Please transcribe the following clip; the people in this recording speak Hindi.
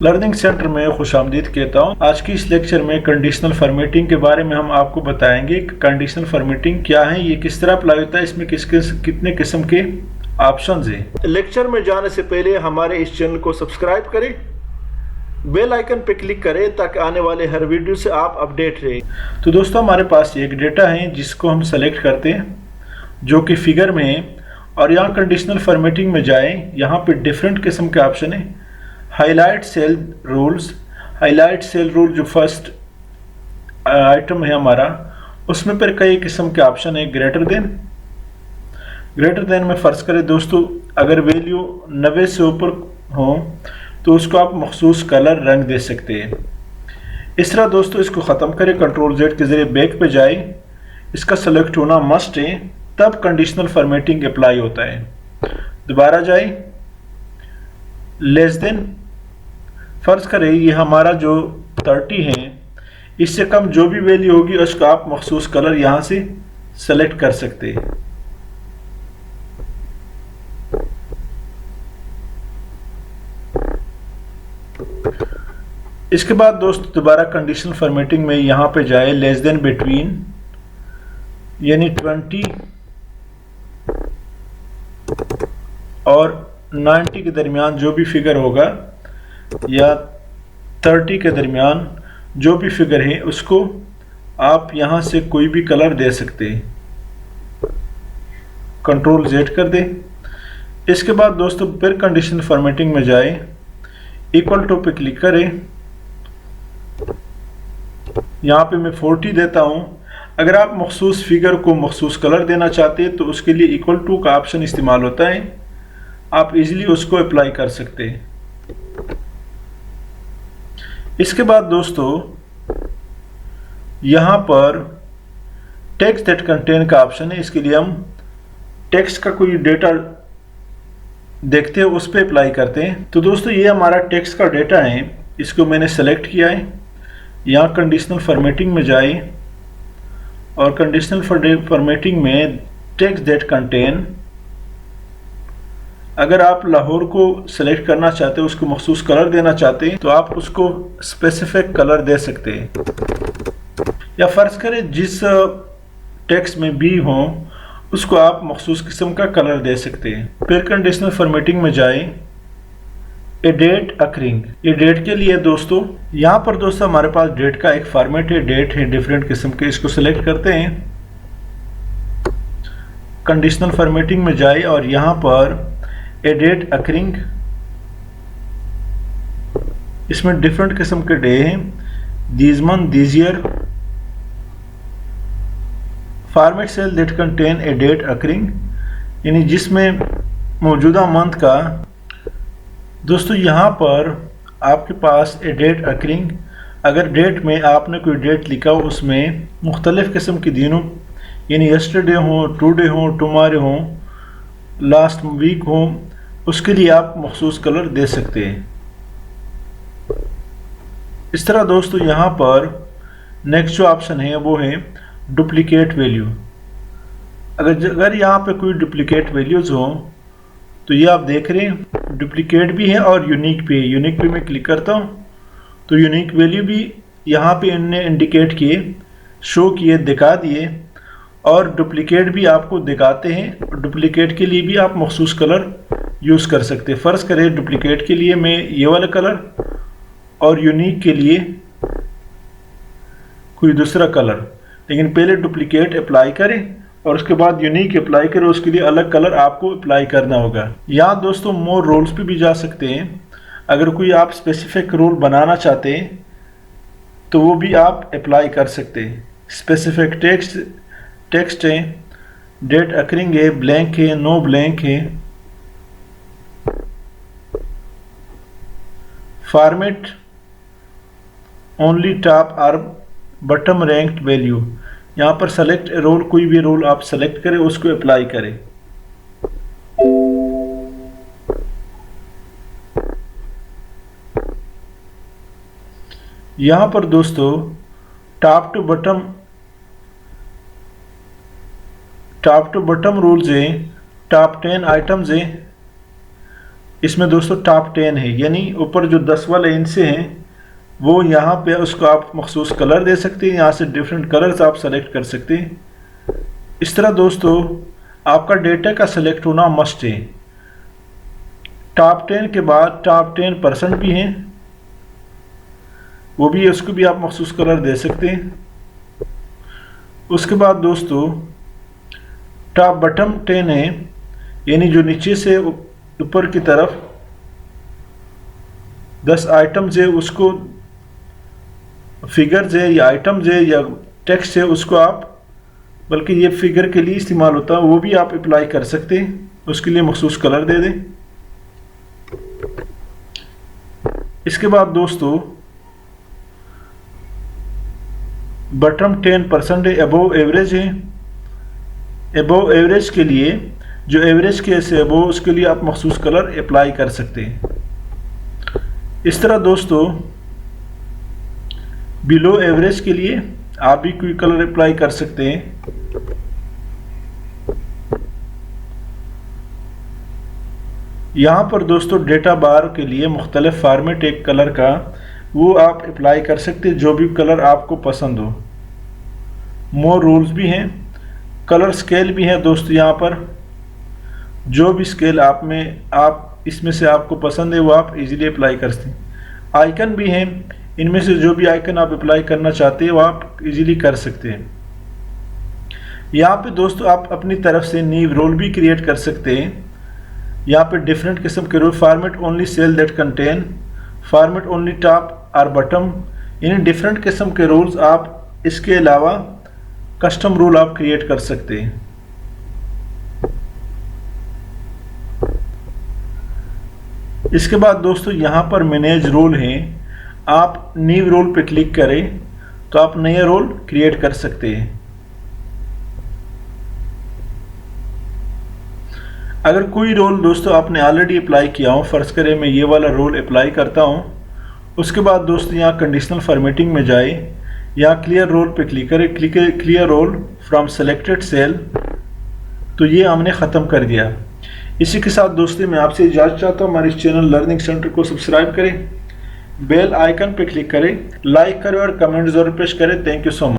लर्निंग सेंटर में खुशामदीद कहता हूँ। आज की इस लेक्चर में कंडीशनल फॉर्मेटिंग के बारे में हम आपको बताएंगे कि कंडीशनल फॉर्मेटिंग क्या है, ये किस तरह अप्लाई होता है, इसमें कितने किस्म के ऑप्शंस हैं। लेक्चर में जाने से पहले हमारे इस चैनल को सब्सक्राइब करें, बेल आइकन पर क्लिक करें ताकि आने वाले हर वीडियो से आप अपडेट रहें। तो दोस्तों, हमारे पास एक डेटा है जिसको हम सेलेक्ट करते हैं जो कि फिगर में है, और यहाँ कंडीशनल फॉर्मेटिंग में जाएँ। यहाँ पे डिफरेंट किस्म के ऑप्शन है। Highlight cell rules, highlight cell rule जो फर्स्ट आइटम है हमारा, उसमें पर कई किस्म के ऑप्शन है। ग्रेटर देन में फ़र्ज करें दोस्तों, अगर वैल्यू 90 से ऊपर हो तो उसको आप मखसूस कलर रंग दे सकते हैं। इस तरह दोस्तों इसको ख़त्म करें, कंट्रोल Z के ज़रिए बैक पे जाए, इसका सेलेक्ट होना मस्ट है, तब कंडीशनल फॉर्मेटिंग अप्लाई होता है। दोबारा जाए, लेस देन, फ़र्ज़ करें ये हमारा जो 30 है, इससे कम जो भी वैल्यू होगी उसको आप मखसूस कलर यहाँ से सेलेक्ट कर सकते हैं। इसके बाद दोस्त दोबारा कंडीशनल फॉर्मेटिंग में यहाँ पे जाए, लेस देन बिटवीन, यानी 20 और 90 के दरमियान जो भी फिगर होगा, या 30 के दरमियान जो भी फिगर है, उसको आप यहाँ से कोई भी कलर दे सकते हैं। कंट्रोल Z कर दें। इसके बाद दोस्तों फिर कंडीशनल फॉर्मेटिंग में जाए, इक्वल टू पे क्लिक करें। यहाँ पे मैं 40 देता हूँ। अगर आप मखसूस फिगर को मखसूस कलर देना चाहते हैं तो उसके लिए इक्वल टू का ऑप्शन इस्तेमाल होता है, आप इजीली उसको अप्लाई कर सकते हैं। इसके बाद दोस्तों यहाँ पर टेक्स्ट दैट कंटेन का ऑप्शन है। इसके लिए हम टेक्स्ट का कोई डेटा देखते हैं, उस पर अप्लाई करते हैं। तो दोस्तों ये हमारा टेक्स्ट का डेटा है, इसको मैंने सेलेक्ट किया है। यहाँ कंडीशनल फॉर्मेटिंग में जाए और कंडीशनल फॉर्मेटिंग में टेक्स्ट दैट कंटेन, अगर आप लाहौर को सेलेक्ट करना चाहते हैं, उसको मखसूस कलर देना चाहते हैं, तो आप उसको स्पेसिफिक कलर दे सकते हैं। या फ़र्ज़ करें जिस टेक्स्ट में भी हो उसको आप मखसूस किस्म का कलर दे सकते हैं। फिर कंडीशनल फॉर्मेटिंग में जाए, ए डेट अकरिंग, ये डेट के लिए दोस्तों, यहाँ पर दोस्तों हमारे पास डेट का एक फॉर्मेट है, डेट है डिफरेंट किस्म के, इसको सेलेक्ट करते हैं। कंडीशनल फॉर्मेटिंग में जाए और यहाँ पर ए डेट अकरिंग, इसमें डिफरेंट किस्म के डे हैं, these month, these year. Format cell that contain a date occurring, यानी जिसमें मौजूदा मंथ का, दोस्तों यहाँ पर आपके पास ए डेट अकरिंग, अगर डेट में आपने कोई डेट लिखा हो, उसमें मुख्तलिफ़ किस्म के दिनों, यानी यस्टरडे हो, टुडे हो, टुमारो हो, लास्ट वीक हो, उसके लिए आप मखसूस कलर दे सकते हैं। इस तरह दोस्तों यहाँ पर नेक्स्ट जो ऑप्शन है वो है डुप्लीकेट वैल्यू। अगर यहाँ पे कोई डुप्लीकेट वैल्यूज़ हो तो ये आप देख रहे हैं डुप्लीकेट भी है और यूनिक भी है। यूनिक पे मैं क्लिक करता हूँ तो यूनिक वैल्यू भी यहाँ पे इनने इंडिकेट किए, शो किए, दिखा दिए, और डुप्लीकेट भी आपको दिखाते हैं। डुप्लीकेट के लिए भी आप मखसूस कलर यूज़ कर सकते हैं। फ़र्ज़ करें डुप्लीकेट के लिए मैं ये वाला कलर और यूनिक के लिए कोई दूसरा कलर, लेकिन पहले डुप्लीकेट अप्लाई करें और उसके बाद यूनिक अप्लाई करें, उसके लिए अलग कलर आपको अप्लाई करना होगा। यहाँ दोस्तों मोर रोल्स पे भी जा सकते हैं। अगर कोई आप स्पेसिफिक रोल बनाना चाहते हैं तो वो भी आप अप्लाई कर सकते हैं। स्पेसिफिक टेक्स्ट है, डेट अकरिंग है, ब्लैंक है, नो ब्लैंक है, फॉर्मेट ओनली टॉप और बटम रैंक्ड वैल्यू। यहाँ पर सेलेक्ट रोल, कोई भी रोल आप सेलेक्ट करें, उसको अप्लाई करें। यहाँ पर दोस्तों टॉप टू बटम रूल्स हैं, टॉप 10 आइटम्स हैं, इसमें दोस्तों टॉप 10 है, यानी ऊपर जो 10 वाले इनसे हैं वो यहाँ पे उसको आप मखसूस कलर दे सकते हैं। यहाँ से डिफरेंट कलर्स आप सेलेक्ट कर सकते हैं। इस तरह दोस्तों आपका डेटा का सेलेक्ट होना मस्ट है। टॉप 10 के बाद टॉप 10% भी हैं, वो भी उसको भी आप मखसूस कलर दे सकते हैं। उसके बाद दोस्तों टॉप बटम 10 है, यानी जो नीचे से ऊपर की तरफ 10 आइटम्स है, उसको फिगर्स है या आइटम्स है या टेक्स्ट है, उसको आप, बल्कि ये फिगर के लिए इस्तेमाल होता है, वो भी आप अप्लाई कर सकते हैं। उसके लिए मखसूस कलर दे दें। इसके बाद दोस्तों बटम 10% है, अबोव एवरेज है। अबोव एवरेज के लिए जो एवरेज के से अबोव, उसके लिए आप मखसूस कलर अप्लाई कर सकते हैं। इस तरह दोस्तों बिलो एवरेज के लिए आप भी कोई कलर अप्लाई कर सकते हैं। यहाँ पर दोस्तों डेटा बार के लिए मुख्तलिफ फॉर्मेट एक कलर का वो आप अप्लाई कर सकते हैं, जो भी कलर आपको पसंद हो। मोर रूल्स भी हैं, कलर स्केल भी है दोस्तों। यहाँ पर जो भी स्केल आप इसमें से आपको पसंद है वो आप इजीली अप्लाई कर सकते हैं। आइकन भी हैं, इनमें से जो भी आइकन आप अप्लाई करना चाहते हैं वो आप इजीली कर सकते हैं। यहाँ पे दोस्तों आप अपनी तरफ से न्यू रोल भी क्रिएट कर सकते हैं। यहाँ पे डिफरेंट किस्म के rule, format only cell that contain, format only top और बटम, यानी डिफरेंट किस्म के रूल्स आप, इसके अलावा कस्टम रूल आप क्रिएट कर सकते हैं। इसके बाद दोस्तों यहाँ पर मैनेज रोल है, आप न्यू रोल पे क्लिक करें तो आप नया रोल क्रिएट कर सकते हैं। अगर कोई रोल दोस्तों आपने ऑलरेडी अप्लाई किया हो, फर्ज करें मैं ये वाला रोल अप्लाई करता हूँ, उसके बाद दोस्तों यहाँ कंडीशनल फॉर्मेटिंग में जाए, यहाँ क्लियर रोल पे क्लिक करें, clear rule from selected cell, तो ये हमने ख़त्म कर दिया। इसी के साथ दोस्तों मैं आपसे इजाज़त चाहता हूँ। हमारे इस चैनल लर्निंग सेंटर को सब्सक्राइब करें, बेल आइकन पे क्लिक करें, लाइक करें और कमेंट ज़रूर पेश करें। Thank you so much.